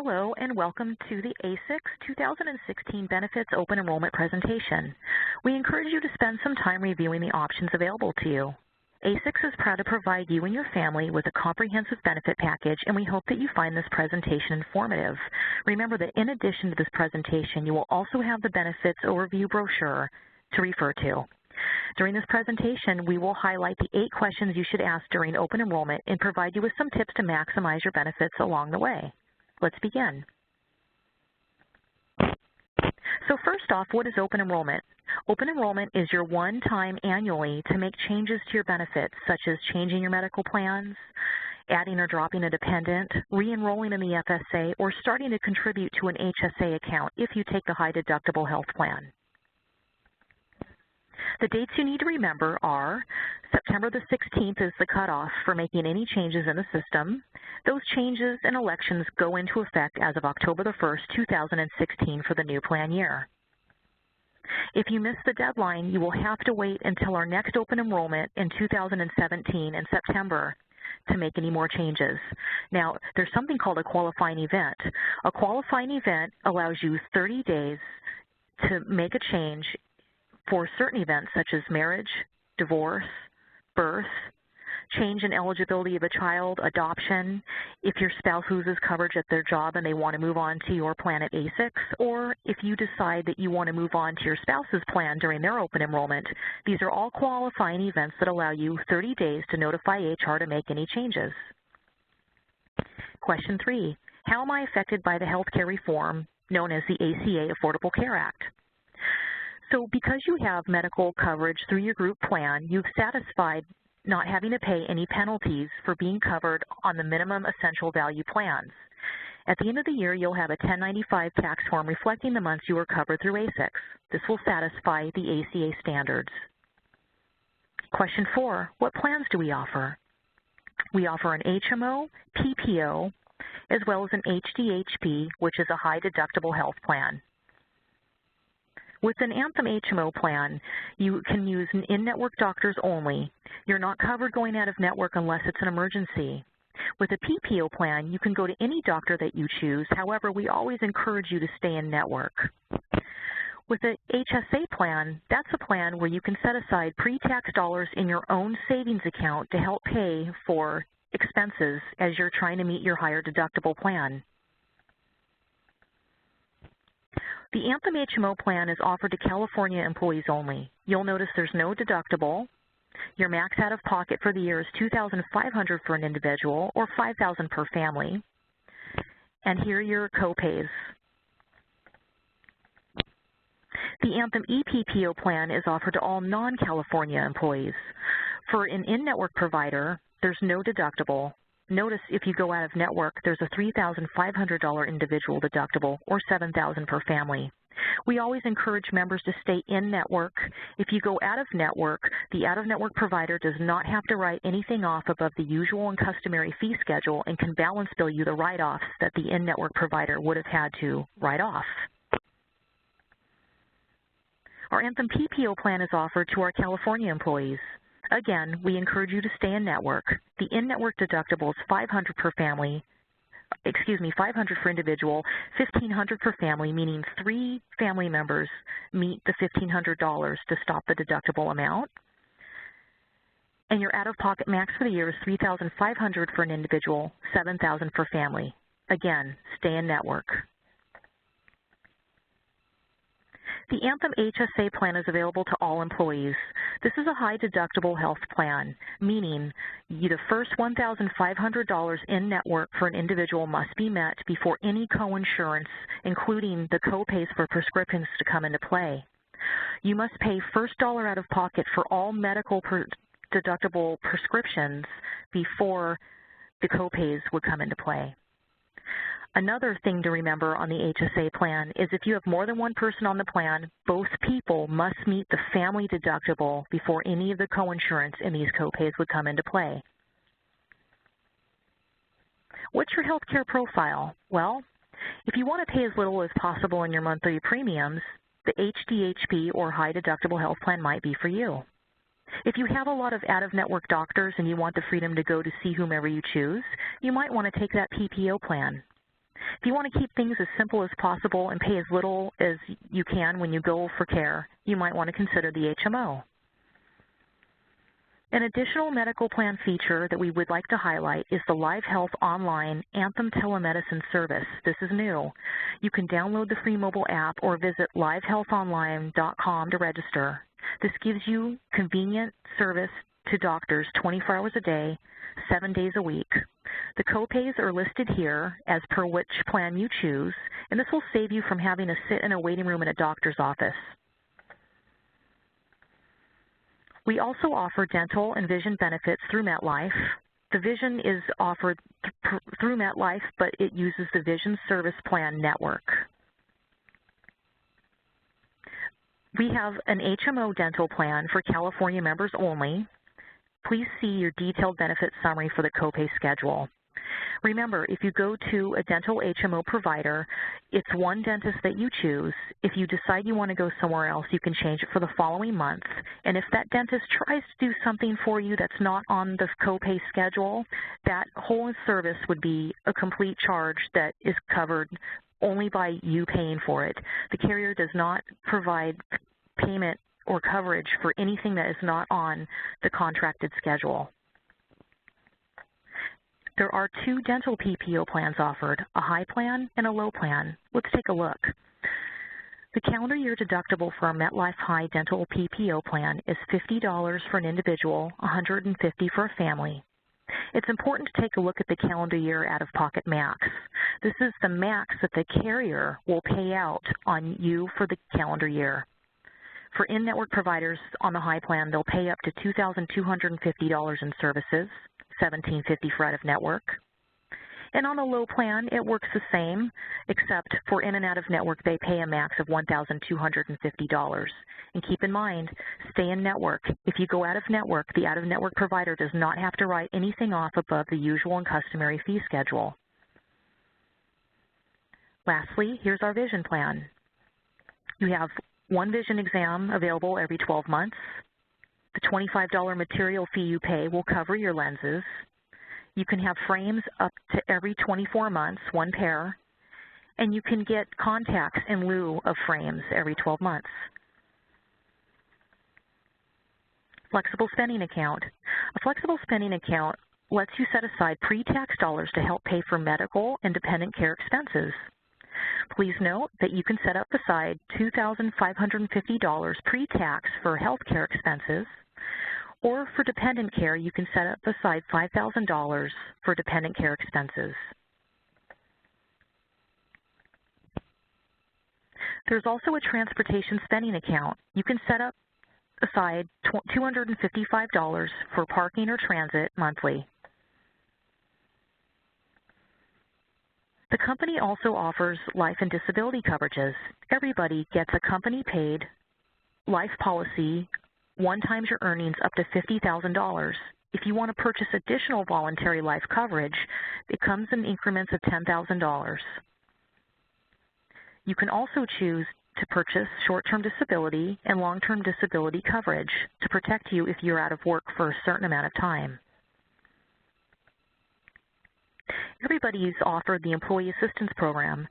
Hello and welcome to the Asics 2016 Benefits Open Enrollment presentation. We encourage you to spend some time reviewing the options available to you. Asics is proud to provide you and your family with a comprehensive benefit package, and we hope that you find this presentation informative. Remember that in addition to this presentation, you will also have the benefits overview brochure to refer to. During this presentation, we will highlight the 8 questions you should ask during open enrollment and provide you with some tips to maximize your benefits along the way. Let's begin. So first off, what is open enrollment? Open enrollment is your one time annually to make changes to your benefits, such as changing your medical plans, adding or dropping a dependent, re-enrolling in the FSA, or starting to contribute to an HSA account if you take the high deductible health plan. The dates you need to remember are September the 16th is the cutoff for making any changes in the system. Those changes and elections go into effect as of October the 1st, 2016 for the new plan year. If you miss the deadline, you will have to wait until our next open enrollment in 2017 in September to make any more changes. Now, there's something called a qualifying event. A qualifying event allows you 30 days to make a change for certain events such as marriage, divorce, birth, change in eligibility of a child, adoption, if your spouse loses coverage at their job and they want to move on to your plan at Asics, or if you decide that you want to move on to your spouse's plan during their open enrollment. These are all qualifying events that allow you 30 days to notify HR to make any changes. Question 3, how am I affected by the health care reform known as the ACA Affordable Care Act? So because you have medical coverage through your group plan, you've satisfied not having to pay any penalties for being covered on the minimum essential value plans. At the end of the year, you'll have a 1095 tax form reflecting the months you were covered through Asics. This will satisfy the ACA standards. Question 4, what plans do we offer? We offer an HMO, PPO, as well as an HDHP, which is a high deductible health plan. With an Anthem HMO plan, you can use in-network doctors only. You're not covered going out of network unless it's an emergency. With a PPO plan, you can go to any doctor that you choose. However, we always encourage you to stay in network. With an HSA plan, that's a plan where you can set aside pre-tax dollars in your own savings account to help pay for expenses as you're trying to meet your higher deductible plan. The Anthem HMO plan is offered to California employees only. You'll notice there's no deductible. Your max out-of-pocket for the year is $2,500 for an individual or $5,000 per family. And here are your co-pays. The Anthem ePPO plan is offered to all non-California employees. For an in-network provider, there's no deductible. Notice if you go out of network, there's a $3,500 individual deductible or $7,000 per family. We always encourage members to stay in network. If you go out of network, the out-of-network provider does not have to write anything off above the usual and customary fee schedule and can balance bill you the write-offs that the in-network provider would have had to write off. Our Anthem PPO plan is offered to our California employees. Again, we encourage you to stay in network. The in-network deductible is $500 per family, $500 for individual, $1,500 for family, meaning 3 family members meet the $1,500 to stop the deductible amount. And your out-of-pocket max for the year is $3,500 for an individual, $7,000 for family. Again, stay in network. The Anthem HSA plan is available to all employees. This is a high deductible health plan, meaning the first $1,500 in network for an individual must be met before any coinsurance, including the co-pays for prescriptions, to come into play. You must pay first dollar out of pocket for all medical deductible prescriptions before the co-pays would come into play. Another thing to remember on the HSA plan is if you have more than one person on the plan, both people must meet the family deductible before any of the coinsurance in these copays would come into play. What's your health care profile? Well, if you want to pay as little as possible in your monthly premiums, the HDHP or high deductible health plan might be for you. If you have a lot of out-of-network doctors and you want the freedom to go to see whomever you choose, you might want to take that PPO plan. If you want to keep things as simple as possible and pay as little as you can when you go for care, you might want to consider the HMO. An additional medical plan feature that we would like to highlight is the Live Health Online Anthem Telemedicine service. This is new. You can download the free mobile app or visit livehealthonline.com to register. This gives you convenient service to doctors 24 hours a day, 7 days a week. The copays are listed here as per which plan you choose, and this will save you from having to sit in a waiting room in a doctor's office. We also offer dental and vision benefits through MetLife. The vision is offered through MetLife, but it uses the Vision Service Plan network. We have an HMO dental plan for California members only. Please see your detailed benefit summary for the copay schedule. Remember, if you go to a dental HMO provider, it's one dentist that you choose. If you decide you want to go somewhere else, you can change it for the following month. And if that dentist tries to do something for you that's not on the copay schedule, that whole service would be a complete charge that is covered only by you paying for it. The carrier does not provide payment or coverage for anything that is not on the contracted schedule. There are 2 dental PPO plans offered, a high plan and a low plan. Let's take a look. The calendar year deductible for our MetLife High Dental PPO plan is $50 for an individual, $150 for a family. It's important to take a look at the calendar year out-of-pocket max. This is the max that the carrier will pay out on you for the calendar year. For in-network providers on the high plan, they'll pay up to $2,250 in services, $1,750 for out-of-network. And on a low plan, it works the same, except for in and out-of-network, they pay a max of $1,250. And keep in mind, stay in network. If you go out-of-network, the out-of-network provider does not have to write anything off above the usual and customary fee schedule. Lastly, here's our vision plan. You have one vision exam available every 12 months. The $25 material fee you pay will cover your lenses. You can have frames up to every 24 months, one pair, and you can get contacts in lieu of frames every 12 months. Flexible spending account. A flexible spending account lets you set aside pre-tax dollars to help pay for medical and dependent care expenses. Please note that you can set up aside $2,550 pre-tax for health care expenses, or for dependent care, you can set up aside $5,000 for dependent care expenses. There's also a transportation spending account. You can set up aside $255 for parking or transit monthly. The company also offers life and disability coverages. Everybody gets a company-paid life policy, one times your earnings up to $50,000. If you want to purchase additional voluntary life coverage, it comes in increments of $10,000. You can also choose to purchase short-term disability and long-term disability coverage to protect you if you're out of work for a certain amount of time. Everybody's offered the Employee Assistance Program.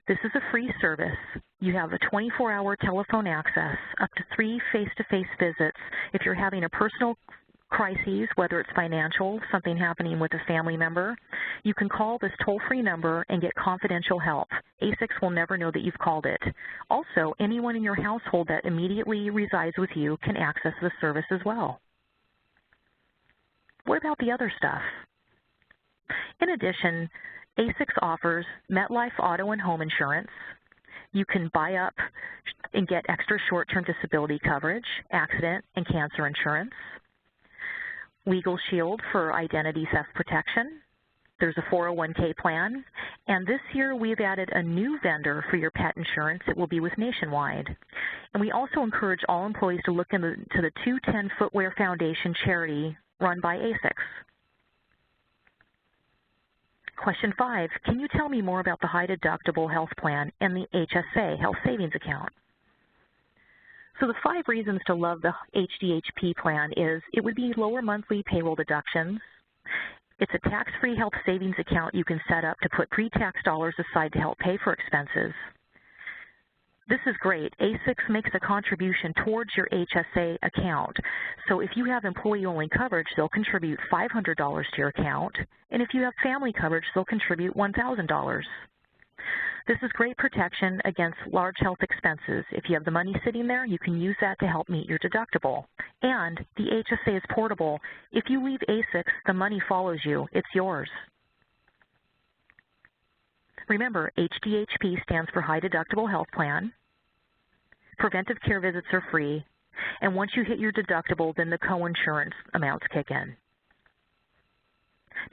This is a free service. You have a 24-hour telephone access, up to 3 face-to-face visits. If you're having a personal crisis, whether it's financial, something happening with a family member, you can call this toll-free number and get confidential help. Asics will never know that you've called it. Also, anyone in your household that immediately resides with you can access the service as well. What about the other stuff? In addition, Asics offers MetLife auto and home insurance. You can buy up and get extra short-term disability coverage, accident and cancer insurance, Legal Shield for identity theft protection. There's a 401k plan. And this year we've added a new vendor for your pet insurance. It will be with Nationwide. And we also encourage all employees to look into the 210 Footwear Foundation charity run by Asics. Question 5, can you tell me more about the high deductible health plan and the HSA, Health Savings Account? So the 5 reasons to love the HDHP plan is it would be lower monthly payroll deductions, It's a tax-free health savings account you can set up to put pre-tax dollars aside to help pay for expenses. This is great. Asics makes a contribution towards your HSA account. So if you have employee-only coverage, they'll contribute $500 to your account. And if you have family coverage, they'll contribute $1,000. This is great protection against large health expenses. If you have the money sitting there, you can use that to help meet your deductible. And the HSA is portable. If you leave Asics, the money follows you. It's yours. Remember, HDHP stands for High Deductible Health Plan. Preventive care visits are free. And once you hit your deductible, then the co-insurance amounts kick in.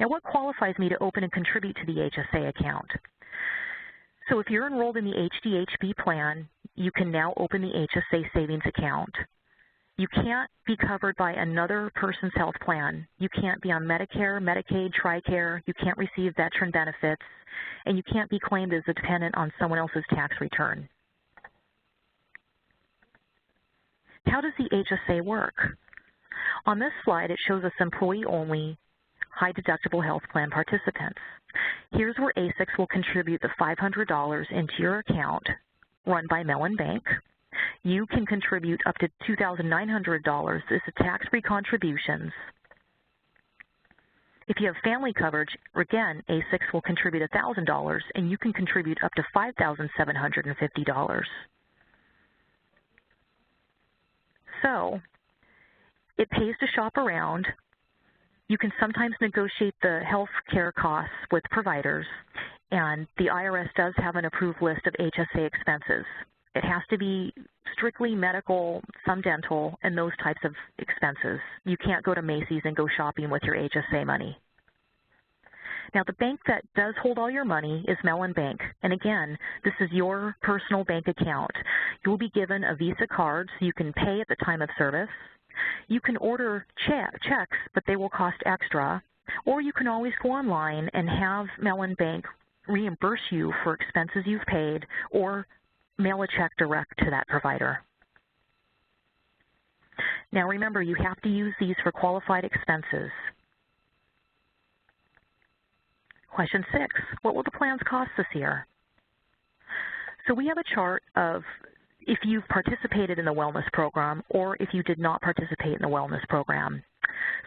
Now, what qualifies me to open and contribute to the HSA account? So if you're enrolled in the HDHP plan, you can now open the HSA savings account. You can't be covered by another person's health plan. You can't be on Medicare, Medicaid, TRICARE. You can't receive veteran benefits. And you can't be claimed as a dependent on someone else's tax return. How does the HSA work? On this slide, it shows us employee-only high-deductible health plan participants. Here's where Asics will contribute the $500 into your account run by Mellon Bank. You can contribute up to $2,900. This is tax-free contributions. If you have family coverage, again, Asics will contribute $1,000, and you can contribute up to $5,750. So it pays to shop around. You can sometimes negotiate the health care costs with providers, and the IRS does have an approved list of HSA expenses. It has to be strictly medical, some dental, and those types of expenses. You can't go to Macy's and go shopping with your HSA money. Now, the bank that does hold all your money is Mellon Bank. And again, this is your personal bank account. You'll be given a Visa card so you can pay at the time of service. You can order checks, but they will cost extra. Or you can always go online and have Mellon Bank reimburse you for expenses you've paid or mail a check direct to that provider. Now remember, you have to use these for qualified expenses. Question 6, what will the plans cost this year? So we have a chart of if you've participated in the wellness program or if you did not participate in the wellness program.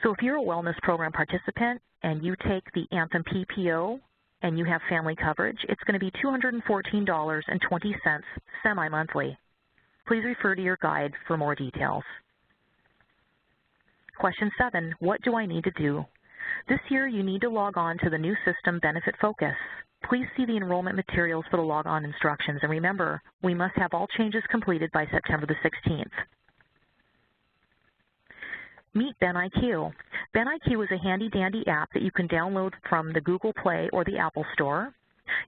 So if you're a wellness program participant and you take the Anthem PPO and you have family coverage, it's going to be $214.20 semi-monthly. Please refer to your guide for more details. Question 7, what do I need to do? This year, you need to log on to the new system, Benefit Focus. Please see the enrollment materials for the log-on instructions. And remember, we must have all changes completed by September the 16th. Meet BenIQ. BenIQ is a handy-dandy app that you can download from the Google Play or the Apple Store.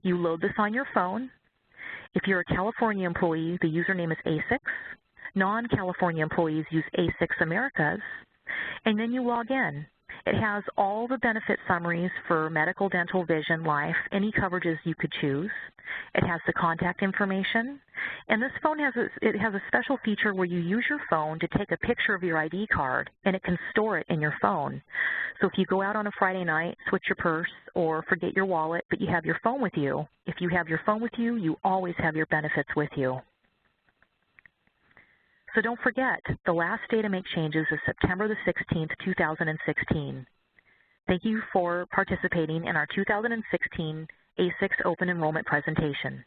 You load this on your phone. If you're a California employee, the username is Asics. Non-California employees use Asics Americas. And then you log in. It has all the benefit summaries for medical, dental, vision, life, any coverages you could choose. It has the contact information. And this phone has a special feature where you use your phone to take a picture of your ID card, and it can store it in your phone. So if you go out on a Friday night, switch your purse, or forget your wallet, but you have your phone with you, if you have your phone with you, you always have your benefits with you. So don't forget, the last day to make changes is September the 16th, 2016. Thank you for participating in our 2016 Asics Open Enrollment presentation.